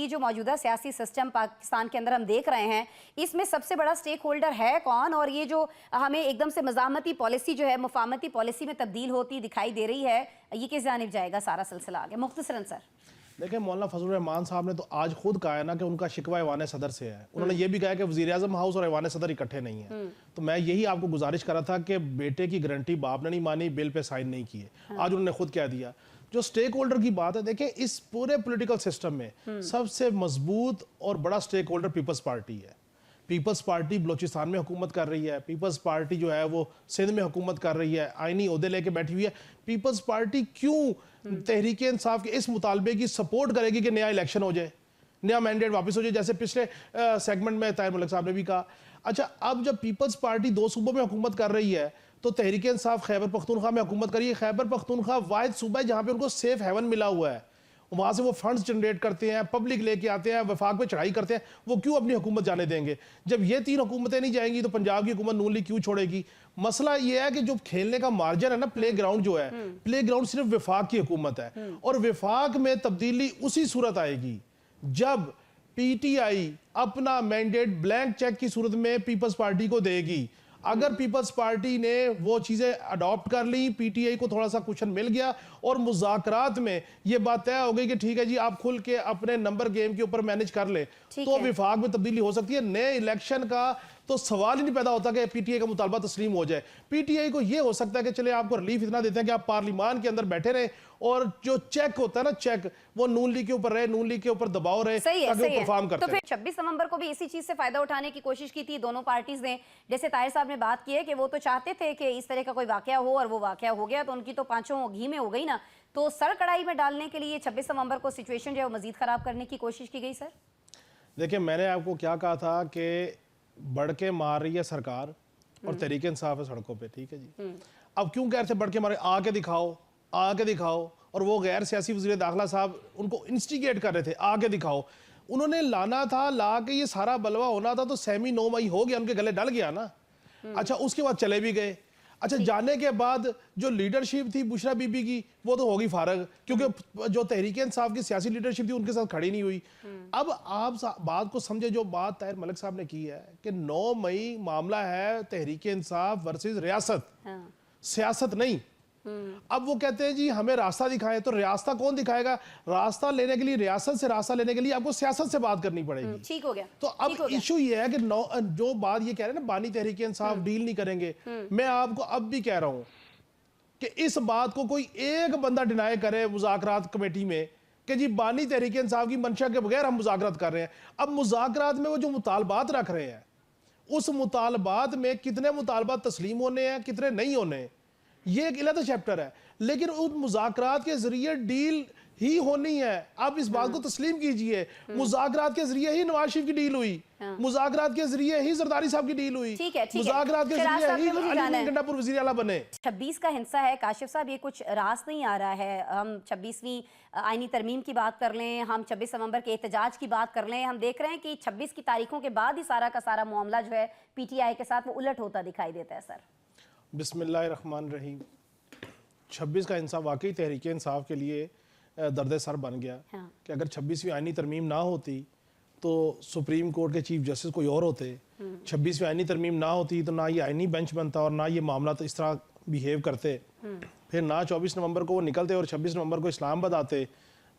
یہ جو موجودہ سیاسی سسٹم پاکستان کے اندر ہم دیکھ رہے ہیں اس میں سب سے بڑا سٹیک ہولڈر ہے کون، اور یہ جو ہمیں ایک دم سے مزاحمتی پالیسی جو ہے مفاہمتی پالیسی میں تبدیل ہوتی دکھائی دے رہی ہے، یہ کس جانب جائے گا سارا سلسلہ آگے؟ مختصراً سر دیکھیں، مولانا فضل الرحمان صاحب نے تو آج خود کہا ہے نا کہ ان کا شکوہ ایوان صدر سے ہے. انہوں نے یہ بھی کہا ہے کہ وزیر اعظم ہاؤس اور ایوان صدر اکٹھے نہیں ہیں. تو میں یہی آپ کو گزارش کر رہا تھا کہ بیٹے کی گارنٹی باپ نے نہیں مانی، بل پہ سائن نہیں کیے. آج انہوں نے خود کہہ دیا. جو سٹیک ہولڈر کی بات ہے، دیکھیں اس پورے پولیٹیکل سسٹم میں سب سے مضبوط اور بڑا سٹیک ہولڈر پیپلز پارٹی ہے. پیپلز پارٹی بلوچستان میں حکومت کر رہی ہے، پیپلز پارٹی جو ہے وہ سندھ میں حکومت کر رہی ہے، آئینی عہدے لے کے بیٹھی ہوئی ہے. پیپلز پارٹی کیوں تحریک انصاف کے اس مطالبے کی سپورٹ کرے گی کہ نیا الیکشن ہو جائے، نیا مینڈیٹ واپس ہو جائے، جیسے پچھلے سیگمنٹ میں طاہر ملک صاحب نے بھی کہا. اچھا، اب جب پیپلز پارٹی 2 صوبوں میں حکومت کر رہی ہے تو تحریک انصاف خیبر پختونخوا میں حکومت کر رہی ہے. خیبر پختونخوا واحد صوبہ ہے جہاں پہ ان کو سیف ہیون ملا ہوا ہے. وہاں سے وہ فنڈز جنریٹ کرتے ہیں، پبلک لے کے آتے ہیں، وفاق پہ چڑھائی کرتے ہیں. وہ کیوں اپنی حکومت جانے دیں گے؟ جب یہ 3 حکومتیں نہیں جائیں گی تو پنجاب کی حکومت نون لیگ کیوں چھوڑے گی؟ مسئلہ یہ ہے کہ جو کھیلنے کا مارجن ہے نا، پلے گراؤنڈ جو ہے، پلے گراؤنڈ صرف وفاق کی حکومت ہے. اور وفاق میں تبدیلی اسی صورت آئے گی جب پی ٹی آئی اپنا مینڈیٹ بلینک چیک کی صورت میں پیپلز پارٹی کو دے گی. اگر پیپلز پارٹی نے وہ چیزیں اڈاپٹ کر لی، پی ٹی آئی کو تھوڑا سا کوشن مل گیا اور مذاکرات میں یہ بات طے ہو گئی کہ ٹھیک ہے جی آپ کھل کے اپنے نمبر گیم کے اوپر مینج کر لیں، تو وفاق میں تبدیلی ہو سکتی ہے. نئے الیکشن کا تو سوال ہی نہیں پیدا ہوتا کہ پی ٹی آئی کا مطالبہ تسلیم ہو جائے. پی ٹی آئی کو یہ ہو سکتا ہے کہ چلے آپ کو ریلیف اتنا دیتے ہیں کہ آپ پارلیمان کے اندر بیٹھے رہیں اور جو چیک ہوتا ہے نا، چیک وہ نون لیگ کے اوپر رہے، نون لیگ کے اوپر دباؤ رہے تاکہ وہ پرفارم کرتے ہیں. تو پھر 26 نومبر کو بھی اسی چیز سے فائدہ اٹھانے کی کوشش کی تھی دونوں پارٹیز نے. جیسے طاہر صاحب نے بات کی ہے کہ وہ تو چاہتے تھے کہ اس طرح کا کوئی واقعہ ہو اور وہ واقعہ ہو گیا تو ان کی تو پانچوں گھی میں ہو گئی نا. تو سر کڑائی میں ڈالنے کے لیے 26 نومبر کو سچویشن جو ہے وہ مزید خراب کرنے کی کوشش کی گئی. سر دیکھیں، میں نے آپ کو کیا کہا تھا کہ بڑھ کے مار رہی ہے سرکار اور تحریک انصاف ہے سڑکوں پہ. ٹھیک ہے جی، اب کیوں کہہ رہے تھے بڑھ کے مارے؟ آ کے دکھاؤ، آ کے دکھاؤ. اور وہ غیر سیاسی وزیر داخلہ صاحب ان کو انسٹیگیٹ کر رہے تھے، آ کے دکھاؤ. انہوں نے لانا تھا، لا کے یہ سارا بلوہ ہونا تھا تو سیمی 9 مئی ہو گیا، ان کے گلے ڈل گیا نا. اچھا، اس کے بعد چلے بھی گئے. اچھا، جانے کے بعد جو لیڈرشپ تھی بشرا بی بی کی وہ تو ہوگی فارغ، کیونکہ جو تحریک انصاف کی سیاسی لیڈرشپ تھی ان کے ساتھ کھڑی نہیں ہوئی. اب آپ بات کو سمجھے، جو بات طاہر ملک صاحب نے کی ہے کہ 9 مئی معاملہ ہے تحریک انصاف ورسز ریاست، سیاست نہیں. اب وہ کہتے ہیں جی ہمیں راستہ دکھائیں، تو راستہ کون دکھائے گا؟ راستہ لینے کے لیے، ریاست سے راستہ لینے کے لیے آپ کو سیاست سے بات کرنی پڑے گی. ٹھیک ہو گیا. تو اب ایشو یہ ہے کہ جو بات یہ کہہ رہے ہیں نا بانی تحریک انصاف ڈیل نہیں کریں گے، میں آپ کو اب بھی کہہ رہا ہوں کہ اس بات کو کوئی ایک بندہ ڈینائی کرے مذاکرات کمیٹی میں کہ جی بانی تحریک انصاف کی منشا کے بغیر ہم مذاکرات کر رہے ہیں. اب مذاکرات میں وہ جو مطالبات رکھ رہے ہیں، اس مطالبات میں کتنے مطالبات تسلیم ہونے ہیں، کتنے نہیں ہونے ہیں، یہ ایک علیحدہ چیپٹر ہے. لیکن ان مذاکرات کے ذریعے ڈیل ہی ہونی ہے. آپ اس بات کو تسلیم کیجئے، مذاکرات کے ذریعے ہی نواز شریف کی ڈیل ہوئی، مذاکرات کے ذریعے ہی زرداری صاحب کی ڈیل ہوئی، مذاکرات کے ذریعے ہی علی گنڈا پور وزیر اعلیٰ بنے. 26 کا ہنسا ہے کاشف صاحب، یہ کچھ راست نہیں آ رہا ہے. ہم 26ویں آئینی ترمیم کی بات کر لیں، ہم 26 نومبر کے احتجاج کی بات کر لیں، ہم دیکھ رہے ہیں کہ 26 کی تاریخوں کے بعد ہی سارا کا سارا معاملہ جو ہے پی ٹی آئی کے ساتھ وہ الٹ ہوتا دکھائی دیتا ہے. سر بسم اللہ الرحمن الرحیم. 26 کا انصاف واقعی تحریک انصاف کے لیے درد سر بن گیا کہ اگر 26ویں آئینی ترمیم نہ ہوتی تو سپریم کورٹ کے چیف جسٹس کوئی اور ہوتے. 26ویں آئینی ترمیم نہ ہوتی تو نہ یہ آئینی بینچ بنتا اور نہ یہ معاملات اس طرح بیہیو کرتے. پھر نہ 24 نومبر کو وہ نکلتے اور 26 نومبر کو اسلام آباد آتے،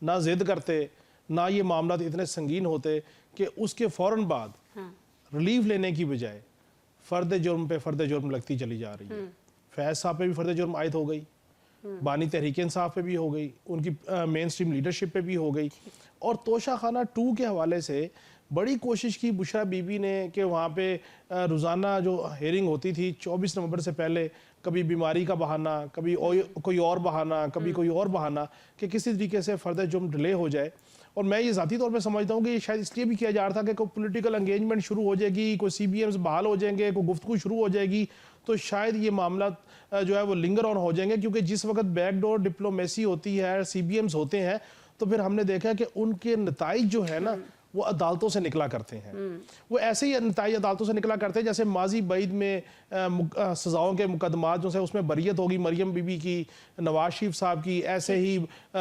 نہ ضد کرتے، نہ یہ معاملات اتنے سنگین ہوتے کہ اس کے فوراً بعد ریلیف لینے کی بجائے فرد جرم پہ فرد جرم لگتی چلی جا رہی ہے. فیض صاحب پہ بھی فرد جرم عائد ہو گئی، بانی تحریک انصاف پہ بھی ہو گئی، ان کی مین سٹریم لیڈرشپ پہ بھی ہو گئی. اور توشہ خانہ 2 کے حوالے سے بڑی کوشش کی بشرا بی بی نے کہ وہاں پہ روزانہ جو ہیئرنگ ہوتی تھی 24 نومبر سے پہلے، کبھی بیماری کا بہانہ، کبھی کوئی اور بہانہ، کبھی کوئی اور بہانہ، کہ کسی طریقے سے فرد جرم ڈیلے ہو جائے. اور میں یہ ذاتی طور پہ سمجھتا ہوں کہ یہ شاید اس لیے بھی کیا جا رہا تھا کہ کوئی پولیٹیکل انگیجمنٹ شروع ہو جائے گی، کوئی سی بی ایمز بحال ہو جائیں گے، کوئی گفتگو شروع ہو جائے گی تو شاید یہ معاملات جو ہے وہ لنگر آن ہو جائیں گے. کیونکہ جس وقت بیک ڈور ڈپلومیسی ہوتی ہے، سی بی ایمز ہوتے ہیں، تو پھر ہم نے دیکھا کہ ان کے نتائج جو ہے نا وہ عدالتوں سے نکلا کرتے ہیں. وہ ایسے ہی نتائج عدالتوں سے نکلا کرتے ہیں جیسے ماضی بعید میں سزاؤں کے مقدمات جو سے اس میں بریت ہوگی مریم بی بی کی، نواز شریف صاحب کی، ایسے ہی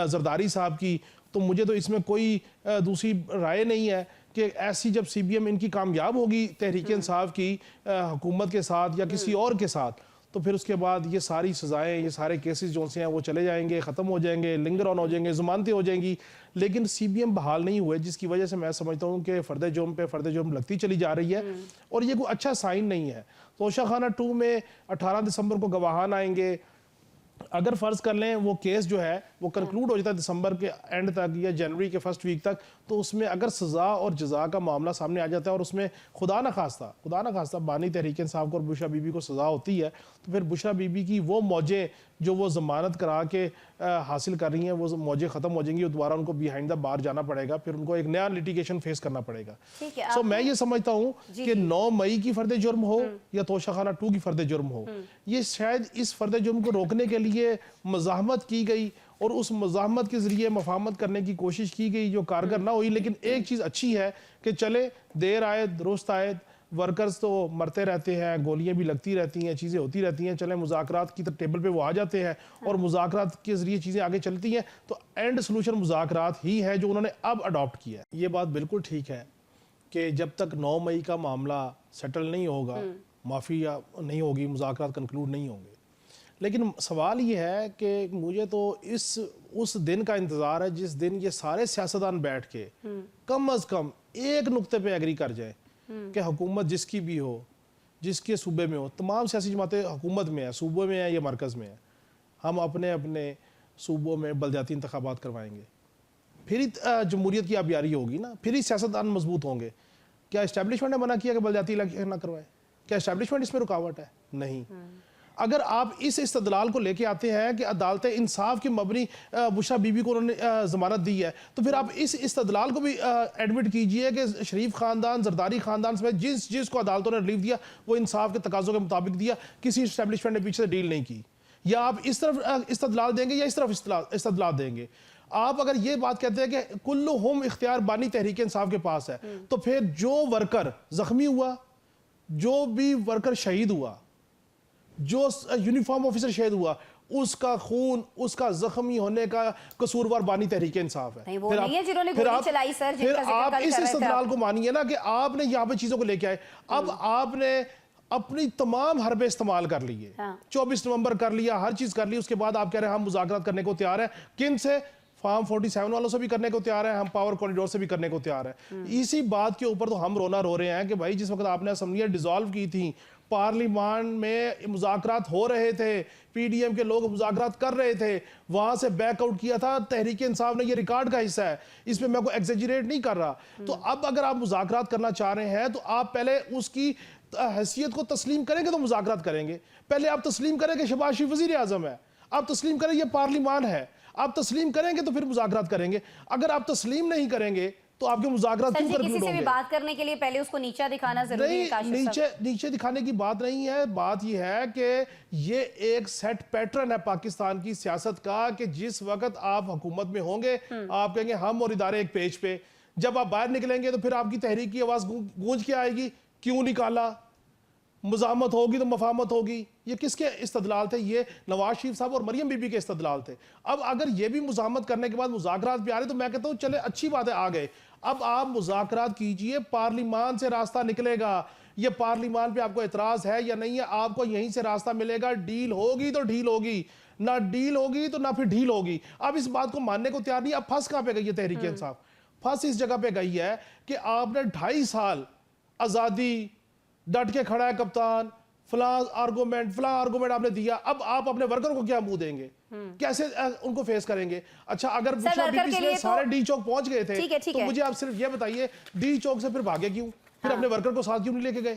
زرداری صاحب کی. تو مجھے تو اس میں کوئی دوسری رائے نہیں ہے کہ ایسی جب سی بی ایم ان کی کامیاب ہوگی تحریک انصاف کی حکومت کے ساتھ یا کسی اور کے ساتھ، تو پھر اس کے بعد یہ ساری سزائیں، یہ سارے کیسز جو سے ہیں وہ چلے جائیں گے، ختم ہو جائیں گے، لنگر آن ہو جائیں گے، ضمانتیں ہو جائیں گی. لیکن سی بی ایم بحال نہیں ہوئے، جس کی وجہ سے میں سمجھتا ہوں کہ فرد جرم پہ فرد جرم لگتی چلی جا رہی ہے، اور یہ کوئی اچھا سائن نہیں ہے. توشہ خانہ 2 میں 18 دسمبر کو گواہان آئیں گے. اگر فرض کر لیں وہ کیس جو ہے وہ کنکلوڈ ہو جاتا ہے دسمبر کے اینڈ تک یا جنوری کے فرسٹ ویک تک، تو اس میں اگر سزا اور جزا کا معاملہ سامنے آ جاتا ہے اور اس میں خدا نہ خواستہ بانی تحریک انصاف کو اور بشرا بی بی کو سزا ہوتی ہے، تو پھر بشرا بی بی کی وہ موجیں جو وہ ضمانت کرا کے حاصل کر رہی ہیں وہ موجیں ختم ہو جائیں گی، اور دوبارہ ان کو بیہائنڈ دا بار جانا پڑے گا، پھر ان کو ایک نیا لیٹیگیشن فیس کرنا پڑے گا. سو میں یہ سمجھتا ہوں کہ 9 مئی کی فرد جرم ہو یا توشہ خانہ 2 کی فرد جرم ہو، یہ شاید اس فرد جرم کو روکنے کے لیے مزاحمت کی گئی اور اس مزاحمت کے ذریعے مفاہمت کرنے کی کوشش کی گئی جو کارگر نہ ہوئی. لیکن ایک چیز اچھی ہے کہ چلے دیر آئے درست آئے، ورکرز تو مرتے رہتے ہیں، گولیاں بھی لگتی رہتی ہیں، چیزیں ہوتی رہتی ہیں، چلیں مذاکرات کی ٹیبل پہ وہ آ جاتے ہیں اور مذاکرات کے ذریعے چیزیں آگے چلتی ہیں، تو اینڈ سلوشن مذاکرات ہی ہے جو انہوں نے اب اڈاپٹ کیا ہے. یہ بات بالکل ٹھیک ہے کہ جب تک 9 مئی کا معاملہ سیٹل نہیں ہوگا، معافی نہیں ہوگی، مذاکرات کنکلوڈ نہیں ہوں گے. لیکن سوال یہ ہے کہ مجھے تو اس دن کا انتظار ہے جس دن یہ سارے سیاستدان بیٹھ کے کم از کم ایک نقطے پہ ایگری کر جائیں کہ حکومت جس کی بھی ہو، جس کے صوبے میں ہو، تمام سیاسی جماعتیں حکومت میں ہیں، صوبوں میں ہیں یا مرکز میں ہیں، ہم اپنے اپنے صوبوں میں بلدیاتی انتخابات کروائیں گے. پھر ہی جمہوریت کی آبیاری ہوگی نا، پھر ہی سیاستدان مضبوط ہوں گے. کیا اسٹیبلشمنٹ نے منع کیا کہ بلدیاتی الیکشن نہ کروائیں؟ کیا اسٹیبلشمنٹ اس میں رکاوٹ ہے؟ نہیں. اگر آپ اس استدلال کو لے کے آتے ہیں کہ عدالت انصاف کی مبنی بشرا بی بی کو انہوں نے ضمانت دی ہے، تو پھر آپ اس استدلال کو بھی ایڈمٹ کیجئے کہ شریف خاندان، زرداری خاندان سمیت جس کو عدالتوں نے ریلیف دیا وہ انصاف کے تقاضوں کے مطابق دیا، کسی اسٹیبلشمنٹ نے پیچھے سے ڈیل نہیں کی. یا آپ اس طرف استدلال دیں گے یا اس طرف استدلال دیں گے. آپ اگر یہ بات کہتے ہیں کہ کلہم اختیار بانی تحریک انصاف کے پاس ہے، تو پھر جو ورکر زخمی ہوا، جو بھی ورکر شہید ہوا، جو یونیفارم آفیسر شہید ہوا، اس کا خون، اس کا زخمی ہونے کا قصوروار بانی تحریک انصاف ہے. وہ نہیں ہے جنہوں نے گولی چلائی سر، پھر آپ اس استدلال کو مانیے نا کہ آپ نے یہاں پہ چیزوں کو لے کے آئے. اب آپ نے اپنی تمام حربے استعمال کر لیے، 24 نومبر کر لیا، ہر چیز کر لی، اس کے بعد آپ کہہ رہے ہیں ہم مذاکرات کرنے کو تیار ہیں. کن سے؟ فارم 47 والوں سے بھی کرنے کو تیار ہیں، ہم پاور کوریڈور سے بھی کرنے کو تیار ہیں. اسی بات کے اوپر تو ہم رونا رو رہے ہیں کہ بھائی جس وقت آپ نے اسمبلیاں ڈیزالو کی تھیں، پارلیمان میں مذاکرات ہو رہے تھے، پی ڈی ایم کے لوگ مذاکرات کر رہے تھے، وہاں سے بیک آؤٹ کیا تھا تحریک انصاف نے. یہ ریکارڈ کا حصہ ہے، اس پہ میں کوئی ایگزیجریٹ نہیں کر رہا. تو اب اگر آپ مذاکرات کرنا چاہ رہے ہیں تو آپ پہلے اس کی حیثیت کو تسلیم کریں گے تو مذاکرات کریں گے. پہلے آپ تسلیم کریں کہ شہباز شریف وزیر اعظم ہے، آپ تسلیم کریں یہ پارلیمان ہے، آپ تسلیم کریں گے تو پھر مذاکرات کریں گے. اگر آپ تسلیم نہیں کریں گے تو آپ کے مذاکرات کیوں کنکلوڈ ہوں گے؟ کسی سے بھی بات کرنے کے لیے پہلے اس کو نیچا دکھانا ضروری ہے. نیچے دکھانے کی بات نہیں ہے. بات یہ ہے کہ یہ ایک سیٹ پیٹرن ہے پاکستان کی سیاست کا کہ جس وقت آپ حکومت میں ہوں گے آپ کہیں گے ہم اور ادارے ایک پیج پہ، جب آپ باہر نکلیں گے تو پھر آپ کی تحریک کی آواز گونج کے آئے گی، کیوں نکالا؟ مزاحمت ہوگی تو مفاہمت ہوگی. یہ کس کے استدلال تھے؟ یہ نواز شریف صاحب اور مریم بی بی کے استدلال تھے. اب اگر یہ بھی مزاحمت کرنے کے بعد مذاکرات پہ آ رہے تو میں کہتا ہوں چلے اچھی بات ہے، آ گئے. اب آپ مذاکرات کیجئے، پارلیمان سے راستہ نکلے گا. یہ پارلیمان پہ آپ کو اعتراض ہے یا نہیں ہے، آپ کو یہیں سے راستہ ملے گا. ڈیل ہوگی تو ڈھیل ہوگی، نہ ڈیل ہوگی تو نہ پھر ڈھیل ہوگی. اب اس بات کو ماننے کو تیار نہیں. اب پھنس کہاں پہ گئی ہے تحریک انصاف؟ پھنس اس جگہ پہ گئی ہے کہ آپ نے 2.5 سال آزادی، ڈٹ کے کھڑا ہے کپتان، فلاں آرگومنٹ آپ نے دیا. اب آپ اپنے ورکروں کو کیا منہ دیں گے؟ کیسے ان کو فیس کریں گے؟ اچھا اگر بشرا بی بی سے سارے ڈی چوک پہنچ گئے تھے تو مجھے آپ صرف یہ بتائیے ڈی چوک سے پھر بھاگے کیوں؟ پھر اپنے ورکر کو ساتھ کیوں نہیں لے کے گئے؟